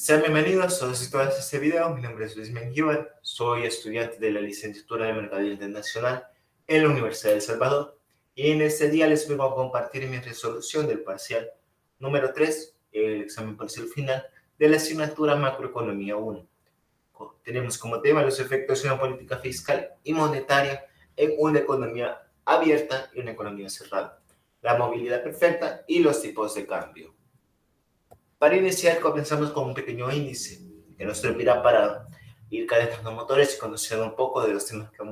Sean bienvenidos a todos este video. Mi nombre es Luis Mengíbar, soy estudiante de la licenciatura de Mercadeo Internacional en la Universidad de El Salvador y en este día les vengo a compartir mi resolución del parcial número 3, el examen parcial final de la asignatura Macroeconomía 1. Tenemos como tema los efectos de una política fiscal y monetaria en una economía abierta y una economía cerrada, la movilidad perfecta y los tipos de cambio. Para iniciar, comenzamos con un pequeño índice que nos servirá para ir calentando motores y conocer un poco de los temas que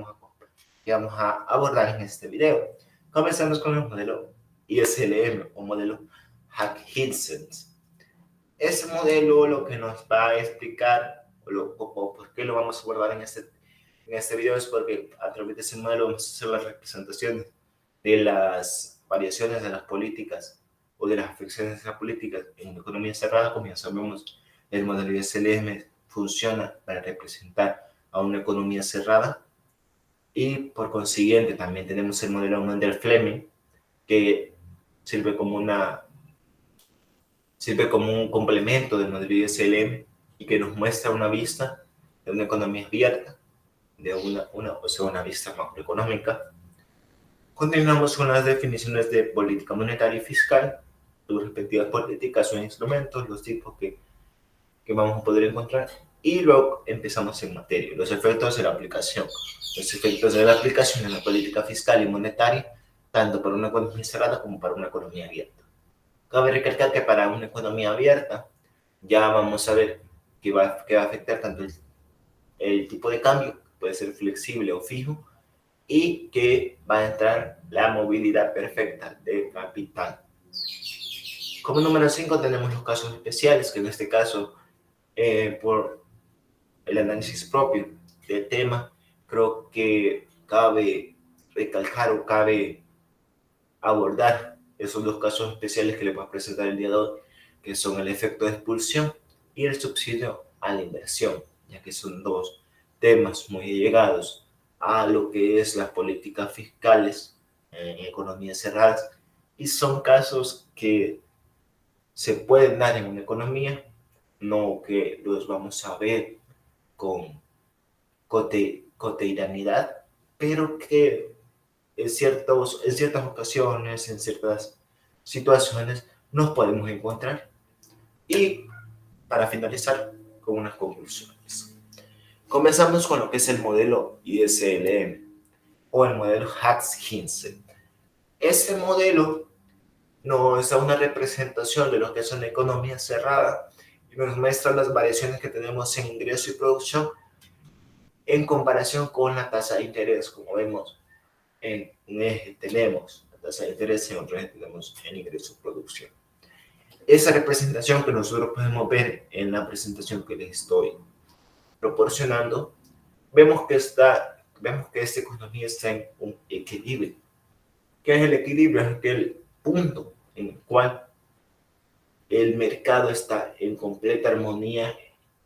vamos a abordar en este video. Comenzamos con el modelo ISLM o modelo Hack-Hinson. Este modelo lo que nos va a explicar o por qué lo vamos a abordar en este video es porque a través de ese modelo vamos a hacer las representaciones de las variaciones de las políticas o de las afecciones de la política en la economía cerrada. Como ya sabemos, el modelo ISLM funciona para representar a una economía cerrada y por consiguiente también tenemos el modelo Mendel-Fleming que sirve como un complemento del modelo ISLM y que nos muestra una vista de una economía abierta, de una vista macroeconómica. Continuamos con las definiciones de política monetaria y fiscal, sus respectivas políticas o instrumentos, los tipos que vamos a poder encontrar, y luego empezamos en materia, los efectos de la aplicación. Los efectos de la aplicación en la política fiscal y monetaria, tanto para una economía cerrada como para una economía abierta. Cabe recalcar que para una economía abierta ya vamos a ver que va a afectar tanto el tipo de cambio, puede ser flexible o fijo, y que va a entrar la movilidad perfecta de capital. Como número 5 tenemos los casos especiales, que en este caso, por el análisis propio del tema, creo que cabe recalcar o cabe abordar esos dos casos especiales que les voy a presentar el día de hoy, que son el efecto de expulsión y el subsidio a la inversión, ya que son dos temas muy allegados a lo que es las políticas fiscales en economías cerradas y son casos que se pueden dar en una economía, no que los vamos a ver con cotidianidad, pero que en ciertas ocasiones, en ciertas situaciones, nos podemos encontrar. Y para finalizar con unas conclusiones. Comenzamos con lo que es el modelo ISLM o el modelo Hack-Hinson. Este modelo nos da una representación de lo que es una economía cerrada y nos muestra las variaciones que tenemos en ingreso y producción en comparación con la tasa de interés. Como vemos, en un eje tenemos la tasa de interés y en otro eje tenemos el ingreso y producción. Esa representación que nosotros podemos ver en la presentación que les estoy proporcionando, vemos que esta economía está en un equilibrio. ¿Qué es el equilibrio? Es aquel punto en el cual el mercado está en completa armonía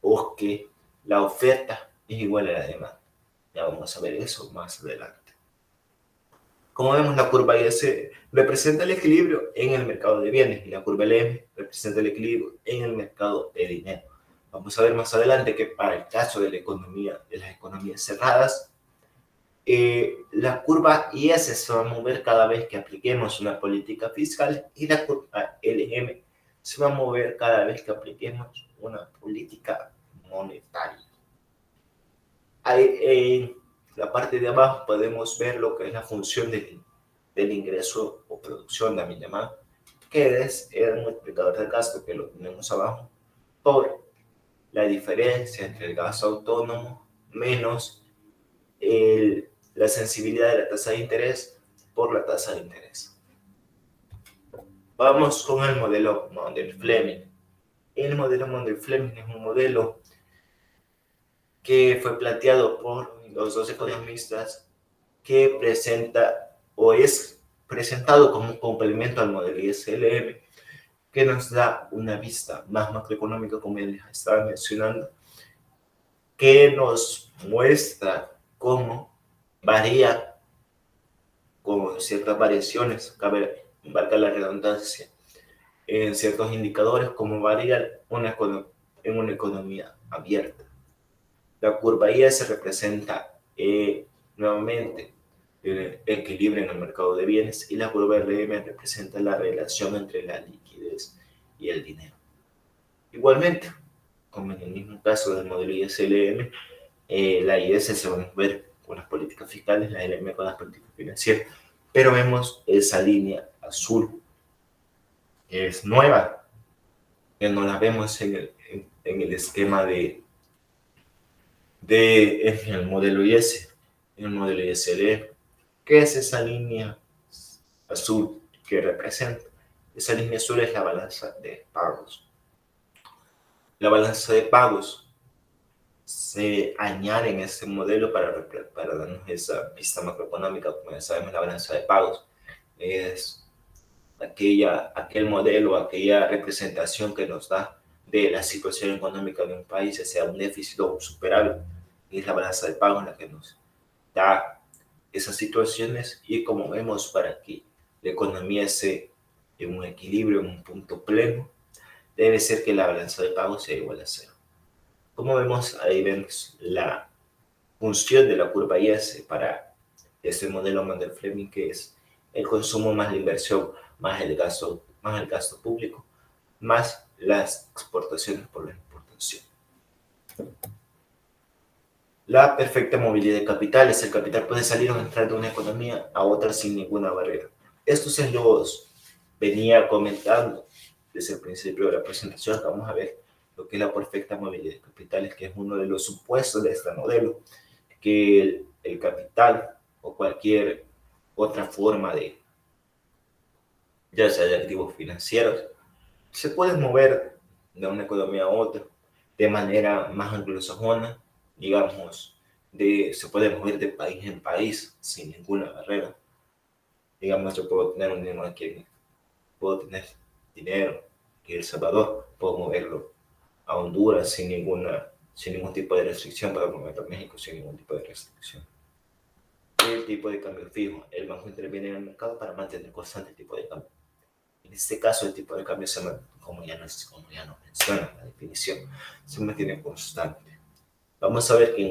o que la oferta es igual a la demanda. Ya vamos a ver eso más adelante. Como vemos, la curva S representa el equilibrio en el mercado de bienes y la curva LM representa el equilibrio en el mercado de dinero. Vamos a ver más adelante que para el caso de las economías cerradas, la curva IS se va a mover cada vez que apliquemos una política fiscal y la curva LM se va a mover cada vez que apliquemos una política monetaria. Ahí, en la parte de abajo podemos ver lo que es la función del ingreso o producción, también llamada, que es el multiplicador del gasto, que lo tenemos abajo, por la diferencia entre el gasto autónomo menos la sensibilidad de la tasa de interés por la tasa de interés. Vamos con el modelo Mendel-Fleming. El modelo Mendel-Fleming es un modelo que fue planteado por los dos economistas que presenta o es presentado como un complemento al modelo ISLM, que nos da una vista más macroeconómica, como ya les estaba mencionando, que nos muestra cómo varía con ciertas variaciones, cabe marcar la redundancia, en ciertos indicadores, cómo varía en una economía abierta. La curva IS representa nuevamente el equilibrio en el mercado de bienes y la curva RM representa la relación entre la liquidez y el dinero. Igualmente, como en el mismo caso del modelo ISLM, la IS se va a mover con las políticas fiscales, la LM con las políticas financieras, pero vemos esa línea azul, que es nueva, que no la vemos en el esquema en el modelo IS, en el modelo ISLM. ¿Qué es esa línea azul que representa? Esa línea azul es la balanza de pagos. La balanza de pagos se añade en este modelo para darnos esa vista macroeconómica. Como ya sabemos, la balanza de pagos es aquel modelo, aquella representación que nos da de la situación económica de un país, ya sea un déficit o un superávit. Y es la balanza de pagos la que nos da esas situaciones, y como vemos, para que la economía esté en un equilibrio, en un punto pleno, debe ser que la balanza de pagos sea igual a cero. Como vemos, ahí vemos la función de la curva IS para este modelo Mendel-Fleming, que es el consumo más la inversión, más el gasto público, más las exportaciones por la importación. La perfecta movilidad de capitales. El capital puede salir o entrar de una economía a otra sin ninguna barrera. Esto se los venía comentando desde el principio de la presentación. Vamos a ver lo que es la perfecta movilidad de capitales, que es uno de los supuestos de este modelo, que el capital o cualquier otra forma ya sea de activos financieros, se puede mover de una economía a otra de manera más anglosajona, digamos, se puede mover de país en país sin ninguna barrera. Digamos, yo puedo tener un dinero aquí, puedo tener dinero aquí en El Salvador, puedo moverlo a Honduras sin ningún tipo de restricción, para moverlo a México sin ningún tipo de restricción. El tipo de cambio fijo. El banco interviene en el mercado para mantener constante el tipo de cambio. En este caso, el tipo de cambio, como ya nos menciona la definición, se mantiene constante. Vamos a ver que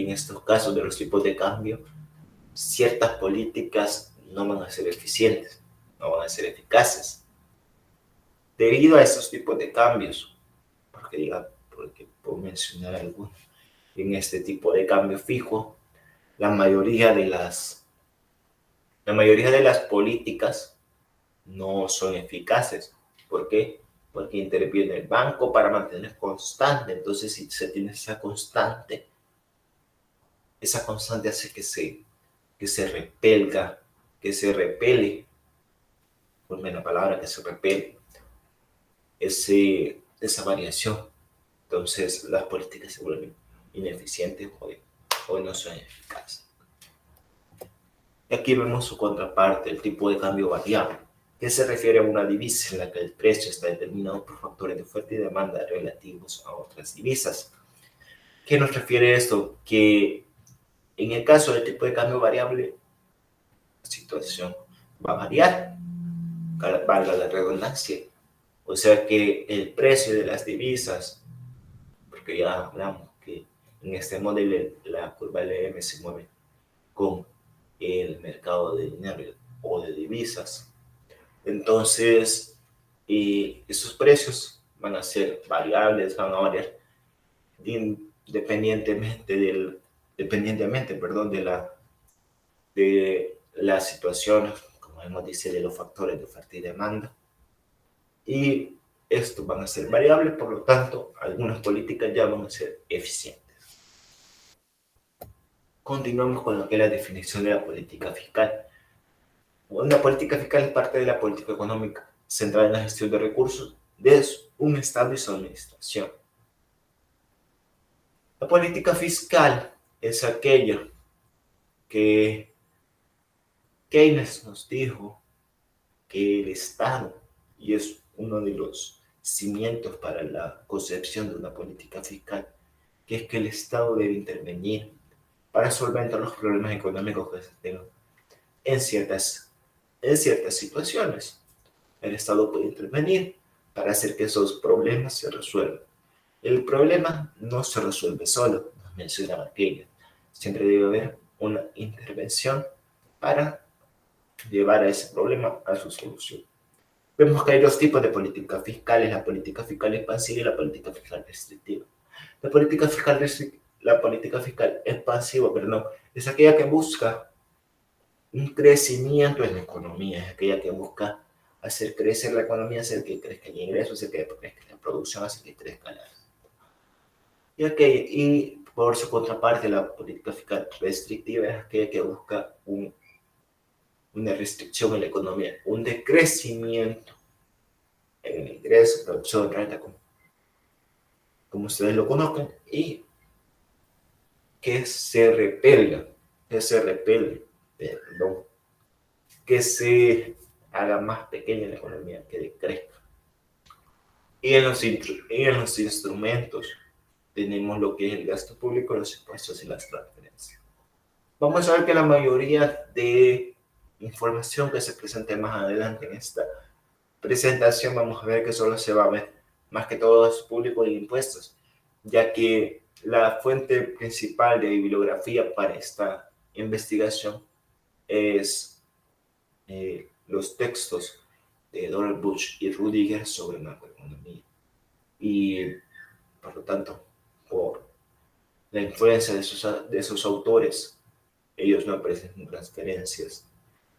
en estos casos de los tipos de cambio, ciertas políticas no van a ser eficientes, no van a ser eficaces. Debido a esos tipos de cambios, porque puedo mencionar algunos, en este tipo de cambio fijo, la mayoría de las políticas no son eficaces. ¿Por qué? Porque interviene el banco para mantener constante. Entonces, si se tiene esa constante hace que se repele, por la palabra, que se repele esa variación. Entonces, las políticas se vuelven ineficientes o no son eficaces. Y aquí vemos su contraparte, el tipo de cambio variable, que se refiere a una divisa en la que el precio está determinado por factores de oferta y demanda relativos a otras divisas. ¿Qué nos refiere esto? Que en el caso del tipo de cambio variable, la situación va a variar, valga la redundancia. O sea que el precio de las divisas, porque ya hablamos que en este modelo la curva LM se mueve con el mercado de dinero o de divisas. Entonces, esos precios van a ser variables, van a variar independientemente de la situación, como hemos dicho, de los factores de oferta y demanda. Y estos van a ser variables, por lo tanto, algunas políticas ya van a ser eficientes. Continuamos con lo que es la definición de la política fiscal. Una política fiscal es parte de la política económica centrada en la gestión de recursos de un Estado y su administración. La política fiscal es aquella que Keynes nos dijo que el Estado, y es uno de los cimientos para la concepción de una política fiscal, que es que el Estado debe intervenir para solventar los problemas económicos que se tengan en ciertas situaciones. El Estado puede intervenir para hacer que esos problemas se resuelvan. El problema no se resuelve solo, nos mencionaba aquella. Siempre debe haber una intervención para llevar a ese problema a su solución. Vemos que hay dos tipos de políticas fiscales, la política fiscal expansiva y la política fiscal restrictiva. La política fiscal expansiva, perdón, es aquella que busca un crecimiento en la economía, es aquella que busca hacer crecer la economía, hacer que crezca el ingreso, hacer que crezca la producción, hacer que crezca la... Y por su contraparte, la política fiscal restrictiva es aquella que busca una restricción en la economía, un decrecimiento en el ingreso, producción, renta, como ustedes lo conozcan, y que se repelga, perdón, que se haga más pequeña la economía, que decrezca. Y en los instrumentos tenemos lo que es el gasto público, los impuestos y las transferencias. Vamos a ver que la mayoría de información que se presente más adelante en esta presentación, vamos a ver que solo se va a ver más que todo gasto público y impuestos, ya que la fuente principal de bibliografía para esta investigación es los textos de Donald Bush y Rudiger sobre macroeconomía. Y por lo tanto, por la influencia de esos autores, ellos no presentan transferencias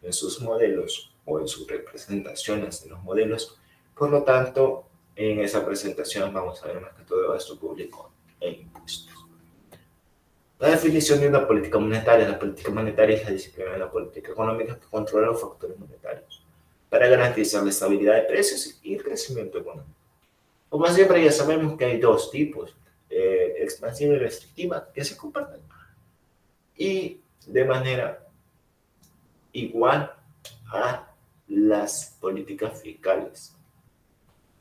en sus modelos o en sus representaciones de los modelos. Por lo tanto, en esa presentación vamos a ver más que todo gasto público e impuestos. La definición de una política monetaria. La política monetaria es la disciplina de la política económica que controla los factores monetarios para garantizar la estabilidad de precios y el crecimiento económico. Como siempre, ya sabemos que hay dos tipos, expansiva y restrictiva, que se comparten. Y de manera igual a las políticas fiscales.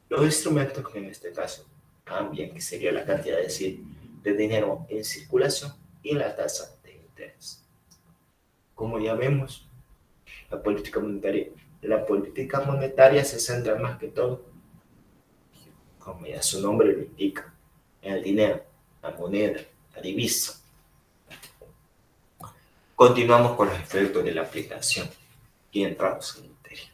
Los instrumentos que en este caso cambian, que sería la cantidad de dinero en circulación y la tasa de interés. Como ya vemos, la política monetaria se centra más que todo, como ya su nombre lo indica, en el dinero, la moneda, la divisa. Continuamos con los efectos de la aplicación y entramos en materia.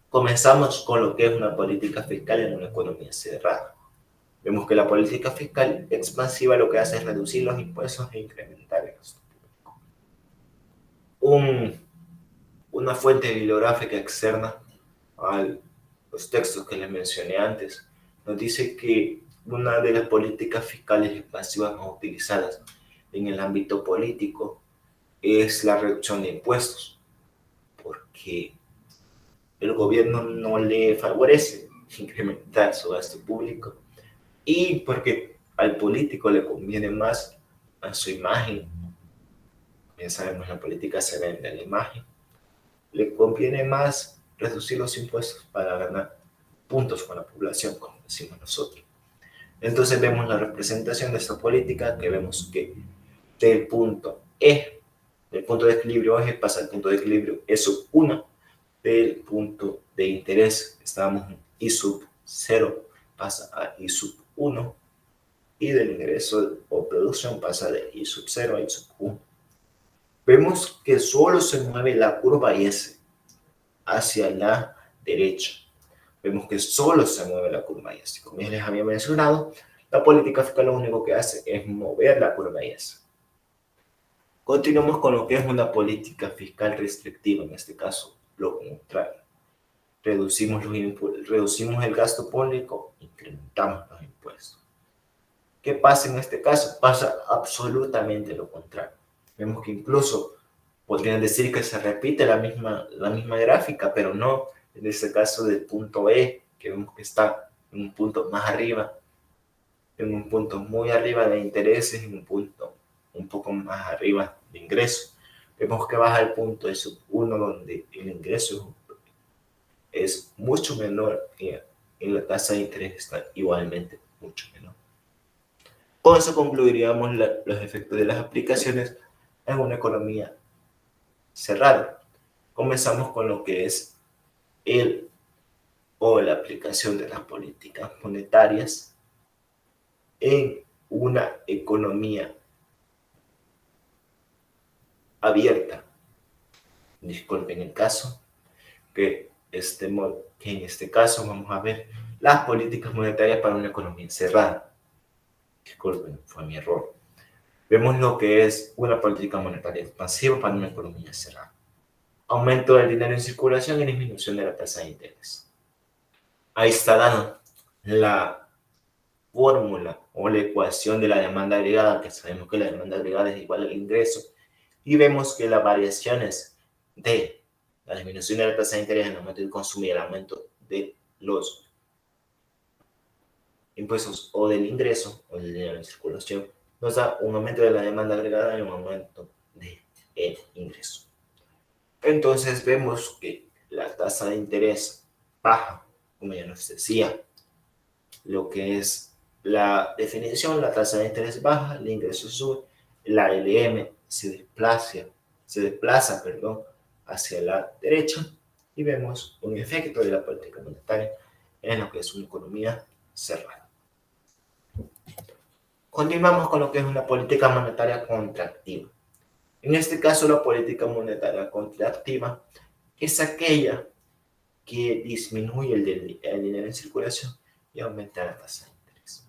Comenzamos con lo que es una política fiscal en una economía cerrada. Vemos que la política fiscal expansiva lo que hace es reducir los impuestos e incrementar el gasto público. Una fuente bibliográfica externa a los textos que les mencioné antes nos dice que una de las políticas fiscales expansivas más utilizadas en el ámbito político es la reducción de impuestos, porque el gobierno no le favorece incrementar su gasto público y porque al político le conviene más a su imagen. Ya sabemos, la política se vende a la imagen. Le conviene más reducir los impuestos para ganar puntos con la población, como decimos nosotros. Entonces vemos la representación de esta política, que vemos que del punto E, del punto de equilibrio eje, pasa al punto de equilibrio E sub 1, del punto de interés, estábamos en I sub 0, pasa a I sub 1, y del ingreso o producción pasa de I sub 0 a I sub 1. Vemos que solo se mueve la curva S hacia la derecha. Vemos que solo se mueve la curva S. Como ya les había mencionado, la política fiscal lo único que hace es mover la curva S. Continuamos con lo que es una política fiscal restrictiva, en este caso lo contrario. Reducimos el gasto público, incrementamos los impuestos. ¿Qué pasa en este caso? Pasa absolutamente lo contrario. Vemos que incluso podrían decir que se repite la misma gráfica, pero no. En este caso del punto E, que vemos que está en un punto más arriba, en un punto muy arriba de intereses, en un punto un poco más arriba de ingresos. Vemos que baja al punto de sub 1, donde el ingreso es mucho menor y la tasa de interés está igualmente mucho menor. Con eso concluiríamos los efectos de las aplicaciones en una economía cerrada. Comenzamos con lo que es la aplicación de las políticas monetarias en una economía abierta. Disculpen el caso, que en este caso vamos a ver las políticas monetarias para una economía cerrada. Disculpen, fue mi error. Vemos lo que es una política monetaria expansiva para una economía cerrada. Aumento del dinero en circulación y disminución de la tasa de interés. Ahí está dando la fórmula o la ecuación de la demanda agregada, que sabemos que la demanda agregada es igual al ingreso, y vemos que las variaciones de la disminución de la tasa de interés, el aumento del consumo y el aumento de los impuestos o del ingreso o del dinero en circulación nos da un aumento de la demanda agregada y un aumento del ingreso. Entonces vemos que la tasa de interés baja, como ya nos decía, lo que es la definición: la tasa de interés baja, el ingreso sube, la LM se desplaza hacia la derecha, y vemos un efecto de la política monetaria en lo que es una economía cerrada. Continuamos con lo que es una política monetaria contractiva. En este caso, la política monetaria contractiva es aquella que disminuye el dinero en circulación y aumenta la tasa de interés.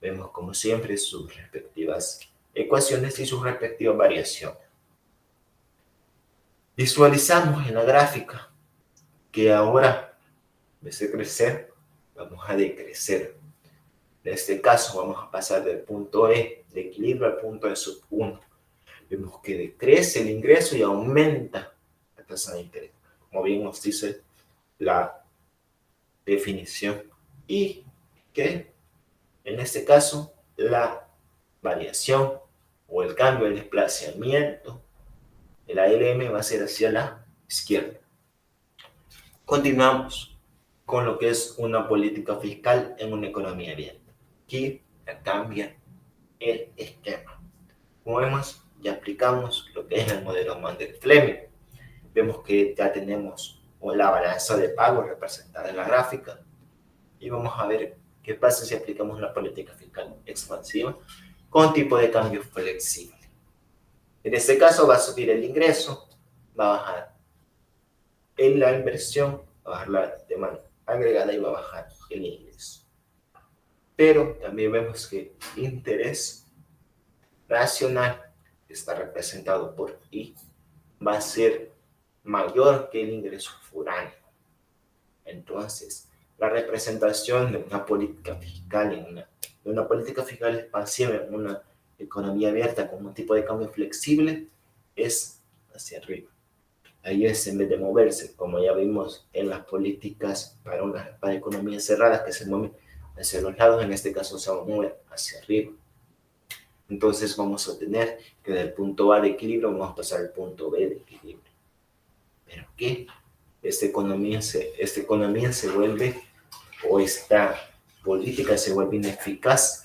Vemos, como siempre, sus respectivas ecuaciones y sus respectivas variaciones. Visualizamos en la gráfica que ahora, en vez de crecer, vamos a decrecer. En este caso, vamos a pasar del punto E de equilibrio al punto E sub 1. Vemos que decrece el ingreso y aumenta la tasa de interés, como bien nos dice la definición, y que en este caso la variación o el cambio, el desplazamiento de la LM va a ser hacia la izquierda. Continuamos con lo que es una política fiscal en una economía abierta. Aquí cambia el esquema. Como vemos, ya aplicamos lo que es el modelo Mundell-Fleming. Vemos que ya tenemos la balanza de pago representada en la gráfica, y vamos a ver qué pasa si aplicamos una política fiscal expansiva con tipo de cambio flexible. En este caso va a subir el ingreso, va a bajar en la inversión, va a bajar la demanda agregada y va a bajar el ingreso. Pero también vemos que el interés nacional, que está representado por I, va a ser mayor que el ingreso foráneo. Entonces, la representación de una política fiscal expansiva en una economía abierta con un tipo de cambio flexible es hacia arriba. Ahí es, en vez de moverse, como ya vimos en las políticas para economías cerradas, que se mueven hacia los lados, en este caso se va a mover hacia arriba. Entonces vamos a tener que del punto A de equilibrio vamos a pasar al punto B de equilibrio. ¿Pero qué? Esta economía se vuelve, o esta política se vuelve ineficaz,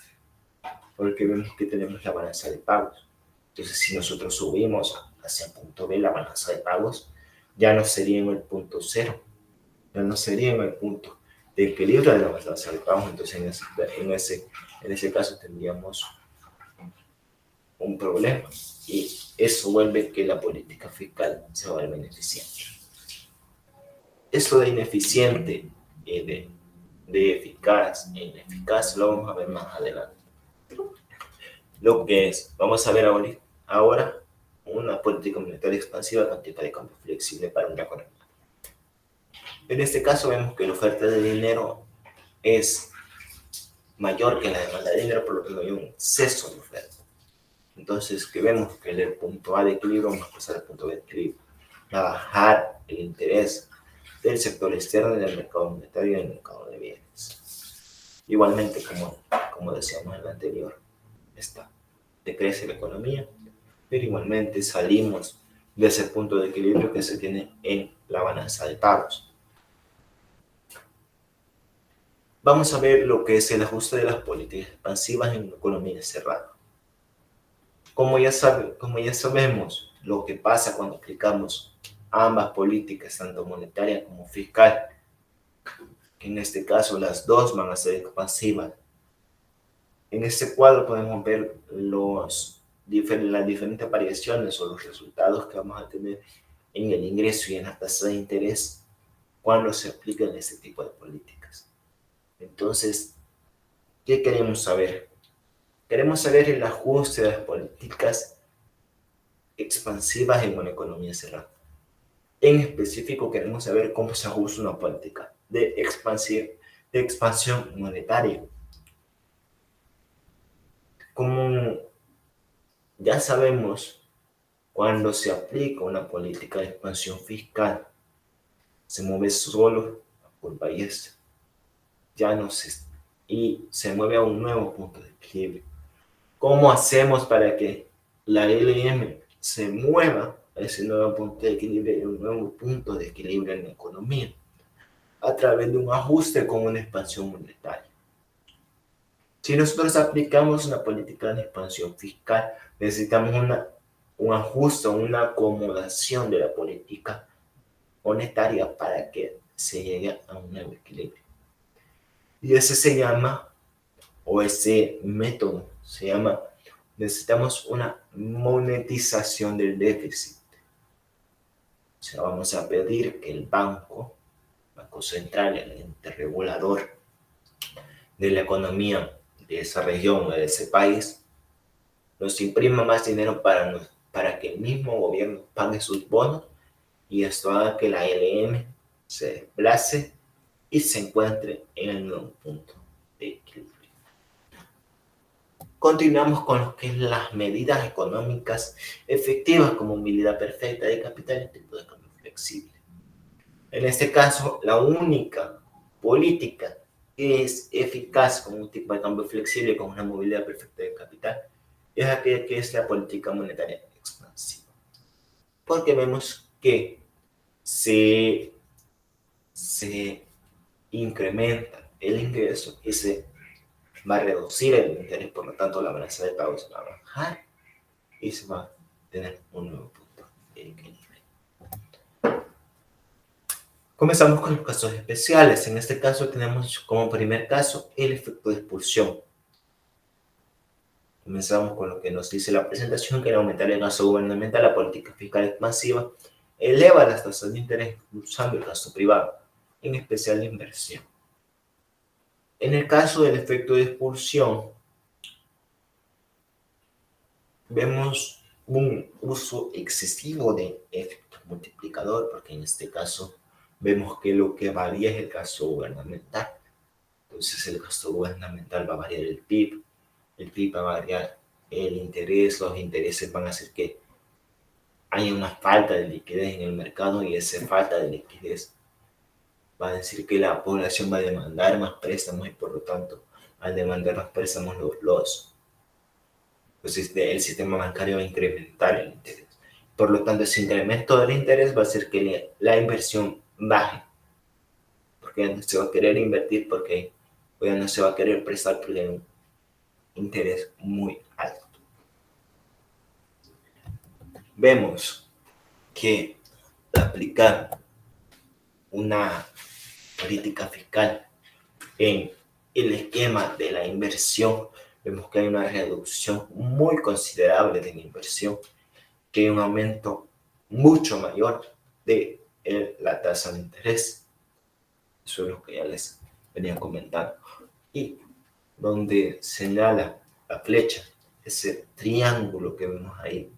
porque vemos que tenemos la balanza de pagos. Entonces, si nosotros subimos hacia el punto B la balanza de pagos, ya no sería en el punto cero, ya no sería en el punto de equilibrio de la balanza de pagos. Entonces, en ese caso tendríamos un problema, y eso vuelve que la política fiscal se vuelva ineficiente. Esto de ineficiente, de eficaz e ineficaz, lo vamos a ver más adelante. Lo que es, vamos a ver ahora una política monetaria expansiva con tipo de cambio flexible para una economía. En este caso vemos que la oferta de dinero es mayor que la demanda de dinero, por lo que no hay un exceso de oferta. Entonces, que vemos que del punto A de equilibrio vamos a pasar al punto B de equilibrio, a bajar el interés del sector externo del mercado monetario y del mercado de bienes. Igualmente, como decíamos en el anterior, decrece la economía, pero igualmente salimos de ese punto de equilibrio que se tiene en la balanza de pagos. Vamos a ver lo que es el ajuste de las políticas expansivas en una economía cerrada. Como ya sabemos lo que pasa cuando aplicamos ambas políticas, tanto monetaria como fiscal, que en este caso las dos van a ser expansivas En este cuadro podemos ver las diferentes variaciones o los resultados que vamos a tener en el ingreso y en la tasa de interés cuando se aplican este tipo de políticas. Entonces, ¿qué queremos saber? Queremos saber el ajuste de las políticas expansivas en una economía cerrada. En específico, queremos saber cómo se ajusta una política de expansión monetaria. Como ya sabemos, cuando se aplica una política de expansión fiscal, se mueve solo por país, ya no se, y se mueve a un nuevo punto de equilibrio. ¿Cómo hacemos para que la LM se mueva a ese nuevo punto de equilibrio y un nuevo punto de equilibrio en la economía? A través de un ajuste con una expansión monetaria. Si nosotros aplicamos una política de expansión fiscal, necesitamos un ajuste, una acomodación de la política monetaria para que se llegue a un nuevo equilibrio. Y ese se llama, o ese método se llama, necesitamos una monetización del déficit. O sea, vamos a pedir que el Banco Central, el ente regulador de la economía de esa región o de ese país, nos imprima más dinero para que el mismo gobierno pague sus bonos y esto haga que la LM se desplace y se encuentre en el nuevo punto de equilibrio. Continuamos con lo que es las medidas económicas efectivas como movilidad perfecta de capital y tipo de cambio flexible. En este caso, la única política que es eficaz con un tipo de cambio flexible con una movilidad perfecta de capital es aquella que es la política monetaria expansiva. Porque vemos que se incrementa el ingreso y se va a reducir el interés, por lo tanto la balanza de pagos se va a bajar y se va a tener un nuevo punto de equilibrio. Comenzamos con los casos especiales. En este caso tenemos como primer caso el efecto de expulsión. Comenzamos con lo que nos dice la presentación, que al aumentar el gasto gubernamental, la política fiscal expansiva eleva las tasas de interés impulsando el gasto privado, en especial la inversión. En el caso del efecto de expulsión, vemos un uso excesivo de efecto multiplicador, porque en este caso vemos que lo que varía es el gasto gubernamental. Entonces el gasto gubernamental va a variar el PIB va a variar el interés, los intereses van a hacer que haya una falta de liquidez en el mercado y esa falta de liquidez va a decir que la población va a demandar más préstamos y por lo tanto al demandar más préstamos el sistema bancario va a incrementar el interés. Por lo tanto, ese incremento del interés va a hacer que la inversión baje, porque ya no se va a querer invertir, porque ya no se va a querer prestar porque hay un interés muy alto. Vemos que aplicar una política fiscal en el esquema de la inversión, vemos que hay una reducción muy considerable de la inversión, que hay un aumento mucho mayor de la tasa de interés. Eso es lo que ya les venía comentando. Y donde señala la flecha, ese triángulo que vemos ahí,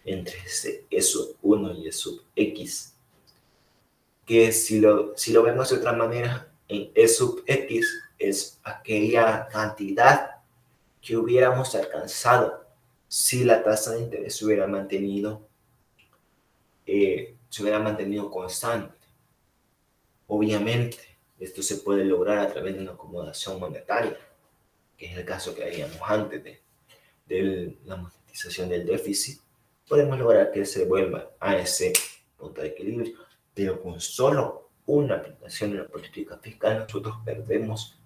entre ese E sub 1 y E sub X, que si lo vemos de otra manera, en E sub X es aquella cantidad que hubiéramos alcanzado si la tasa de interés se hubiera mantenido constante. Obviamente, esto se puede lograr a través de una acomodación monetaria, que es el caso que habíamos antes de la monetización del déficit. Podemos lograr que se vuelva a ese punto de equilibrio, pero con solo una aplicación de la política fiscal nosotros perdemos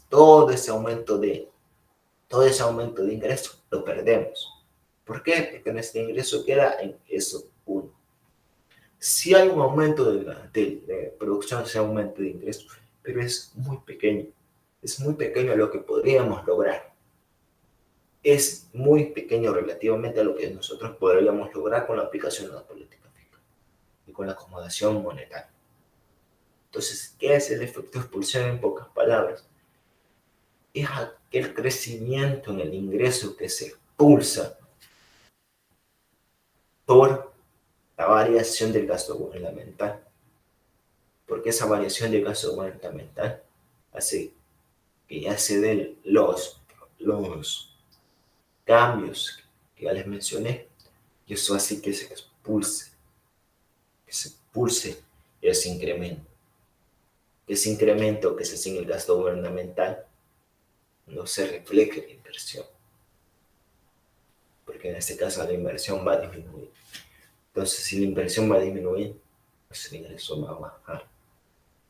todo ese aumento de ingresos, lo perdemos. ¿Por qué? Porque nuestro ingreso queda en eso uno. Si hay un aumento de producción, ese aumento de ingresos, pero es muy pequeño. es muy pequeño lo que podríamos lograr. Es muy pequeño relativamente a lo que nosotros podríamos lograr con la aplicación de la política fiscal y con la acomodación monetaria. Entonces, ¿qué es el efecto de expulsión en pocas palabras? Es aquel crecimiento en el ingreso que se expulsa por la variación del gasto gubernamental. Porque esa variación del gasto gubernamental hace que ya se den los cambios que ya les mencioné, y eso hace que se expulse ese incremento. Ese incremento que se hace en el gasto gubernamental no se refleje en la inversión, porque en este caso la inversión va a disminuir. Entonces, si la inversión va a disminuir, pues el ingreso va a bajar.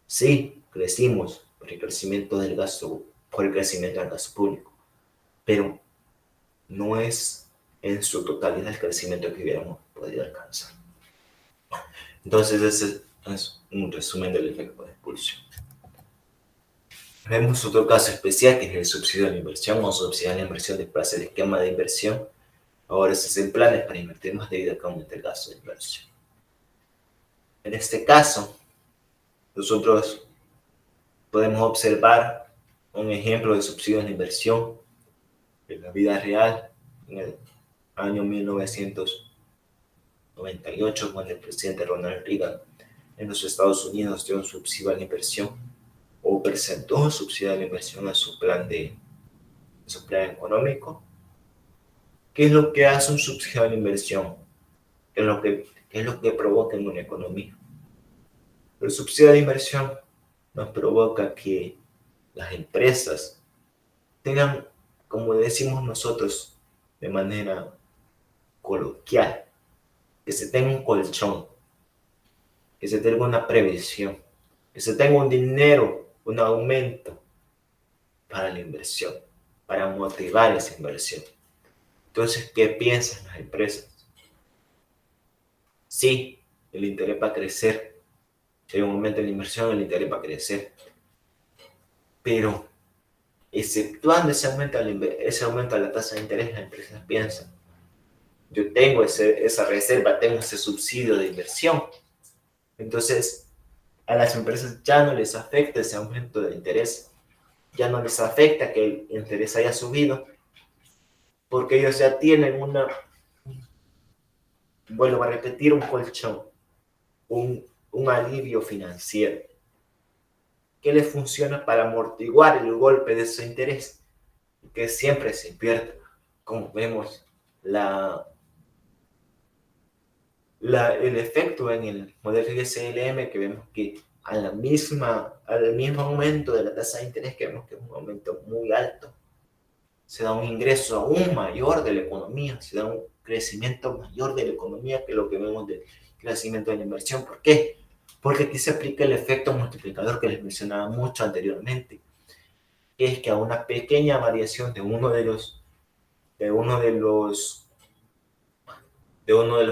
Sí, crecimos por el crecimiento del gasto, por el crecimiento del gasto público, pero no es en su totalidad el crecimiento que hubiéramos podido alcanzar. Entonces, ese es un resumen del efecto de expulsión. Vemos otro caso especial que es el subsidio a la inversión o subsidiar la inversión después del esquema de inversión. Ahora se hacen planes para invertir más debido a que aumenta el gasto de inversión. En este caso, nosotros podemos observar un ejemplo de subsidio a la inversión en la vida real en el año 1998, cuando el presidente Ronald Reagan en los Estados Unidos dio un subsidio a la inversión o presentó un subsidio a la inversión a su plan económico. ¿Qué es lo que hace un subsidio a la inversión? ¿Qué es lo que provoca en una economía? El subsidio a la inversión nos provoca que las empresas tengan, como decimos nosotros de manera coloquial, que se tenga un colchón, que se tenga una previsión, que se tenga un dinero, un aumento para la inversión, para motivar esa inversión. Entonces, ¿qué piensan las empresas? Sí, el interés va a crecer. Si hay un aumento en la inversión, el interés va a crecer. Pero, exceptuando ese aumento de la tasa de interés, las empresas piensan, yo tengo esa reserva, tengo ese subsidio de inversión. Entonces, a las empresas ya no les afecta ese aumento de interés, ya no les afecta que el interés haya subido, porque ellos ya tienen vuelvo a repetir, un colchón, un alivio financiero que les funciona para amortiguar el golpe de ese interés, que siempre se pierde. Como vemos, el efecto en el modelo ISLM, que vemos que al mismo aumento de la tasa de interés, que vemos que es un aumento muy alto, se da un ingreso aún mayor de la economía, se da un crecimiento mayor de la economía que lo que vemos del crecimiento de la inversión. ¿Por qué? Porque aquí se aplica el efecto multiplicador que les mencionaba mucho anteriormente, que es que a una pequeña variación de uno de los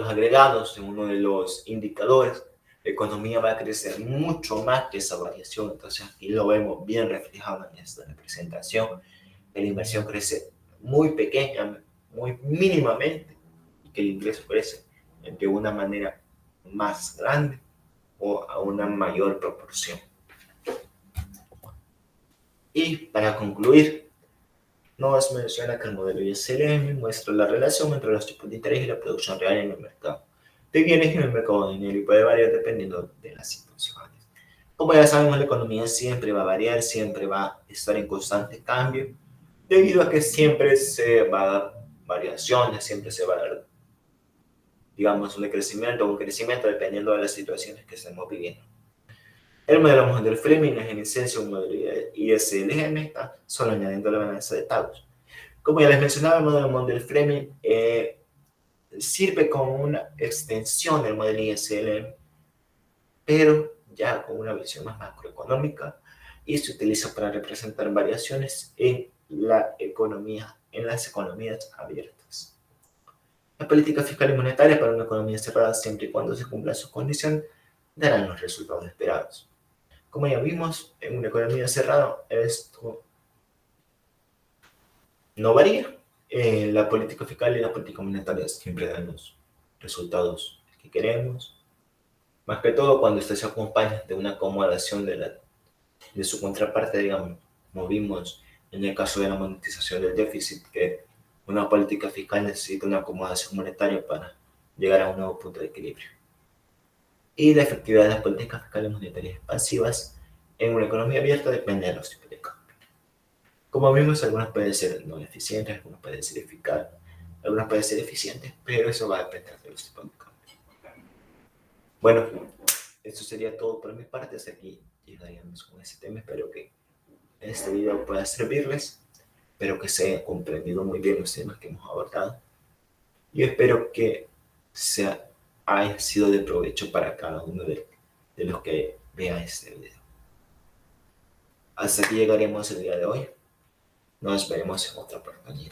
agregados, de uno de los indicadores, la economía va a crecer mucho más que esa variación. Entonces aquí lo vemos bien reflejado en esta representación. La inversión crece muy pequeña, muy mínimamente, y que el ingreso crece de una manera más grande o a una mayor proporción. Y para concluir, nos menciona que el modelo ISLM muestra la relación entre los tipos de interés y la producción real en el mercado de bienes y en el mercado de dinero, y puede variar dependiendo de las situaciones. Como ya sabemos, la economía siempre va a variar, siempre va a estar en constante cambio, debido a que siempre se va a dar variaciones, siempre se va a dar, digamos, un decrecimiento o un crecimiento dependiendo de las situaciones que estemos viviendo. El modelo Mondel-Fleming es en esencia un modelo ISLM, solo añadiendo la balanza de Tausch. Como ya les mencionaba, el modelo Mondel-Fleming sirve como una extensión del modelo ISLM, pero ya con una visión más macroeconómica, y se utiliza para representar variaciones en las economías abiertas. La política fiscal y monetaria para una economía cerrada, siempre y cuando se cumplan sus condiciones, darán los resultados esperados. Como ya vimos, en una economía cerrada, esto no varía. La política fiscal y la política monetaria siempre dan los resultados que queremos, más que todo cuando se acompaña de una acomodación de su contraparte, digamos, como vimos en el caso de la monetización del déficit, que una política fiscal necesita una acomodación monetaria para llegar a un nuevo punto de equilibrio. Y la efectividad de las políticas fiscales monetarias expansivas en una economía abierta depende de los tipos de cambio. Como vimos, algunas pueden ser no eficientes, algunas pueden ser eficaces, algunas pueden ser eficientes, pero eso va a depender de los tipos de cambio. Bueno, eso sería todo por mi parte. Hasta aquí llegaríamos con este tema. Espero que este video pueda servirles. Espero que se haya comprendido muy bien los temas que hemos abordado. Y espero que haya sido de provecho para cada uno de los que vean este video. Hasta aquí llegaremos el día de hoy. Nos veremos en otra oportunidad.